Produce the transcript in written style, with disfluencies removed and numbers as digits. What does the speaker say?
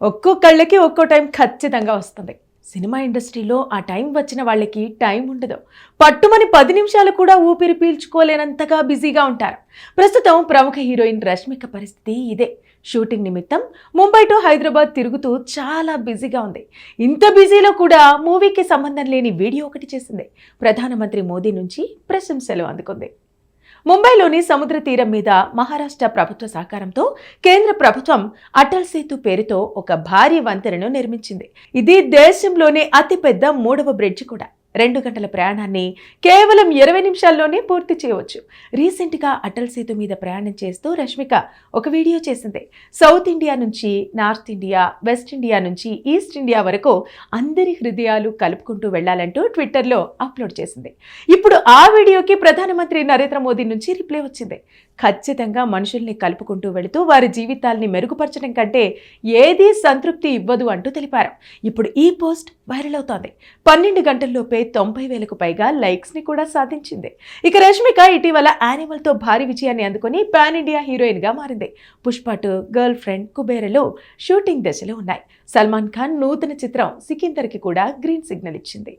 ఒక్కొక్కళ్ళకి ఒక్కో టైం ఖచ్చితంగా వస్తుంది. సినిమా ఇండస్ట్రీలో ఆ టైం వచ్చిన వాళ్ళకి టైం ఉండదు. పట్టుమని 10 నిమిషాలు కూడా ఊపిరి పీల్చుకోలేనంతగా బిజీగా ఉంటారు. ప్రస్తుతం ప్రముఖ హీరోయిన్ రష్మిక పరిస్థితి ఇదే. షూటింగ్ నిమిత్తం ముంబై టు హైదరాబాద్ తిరుగుతూ చాలా బిజీగా ఉంది. ఇంత బిజీలో కూడా మూవీకి సంబంధం లేని వీడియో ఒకటి చేసింది. ప్రధానమంత్రి మోదీ నుంచి ప్రశంసలు అందుకుంది. ముంబైలోని సముద్ర తీరం మీద మహారాష్ట్ర ప్రభుత్వ సహకారంతో కేంద్ర ప్రభుత్వం అటల్ సేతు పేరుతో ఒక భారీ వంతెనను నిర్మించింది. ఇది దేశంలోనే అతిపెద్ద 3వ బ్రిడ్జ్ కూడా. 2 గంటల ప్రయాణాన్ని కేవలం 20 నిమిషాల్లోనే పూర్తి చేయవచ్చు. రీసెంట్గా అటల్ సేతు మీద ప్రయాణం చేస్తూ రష్మిక ఒక వీడియో చేసింది. సౌత్ ఇండియా నుంచి నార్త్ ఇండియా, వెస్ట్ ఇండియా నుంచి ఈస్ట్ ఇండియా వరకు అందరి హృదయాలు కలుపుకుంటూ వెళ్లాలంటూ ట్విట్టర్లో అప్లోడ్ చేసింది. ఇప్పుడు ఆ వీడియోకి ప్రధానమంత్రి నరేంద్ర మోదీ నుంచి రిప్లై వచ్చింది. ఖచ్చితంగా మనుషుల్ని కలుపుకుంటూ వెళుతూ వారి జీవితాల్ని మెరుగుపరచడం కంటే ఏదీ సంతృప్తి ఇవ్వదు అంటూ తెలిపారు. ఇప్పుడు ఈ పోస్ట్ వైరల్ అవుతోంది. 12 గంటల్లోపే 90,000కు పైగా లైక్స్ ని కూడా సాధించింది. ఇక రష్మిక ఇటీవల యానిమల్ తో భారీ విజయాన్ని అందుకుని పాన్ ఇండియా హీరోయిన్ గా మారింది. పుష్ప 2, గర్ల్ ఫ్రెండ్, కుబేరలో షూటింగ్ దశలో ఉన్నాయి. సల్మాన్ ఖాన్ నూతన చిత్రం సికిందర్కి కూడా గ్రీన్ సిగ్నల్ ఇచ్చింది.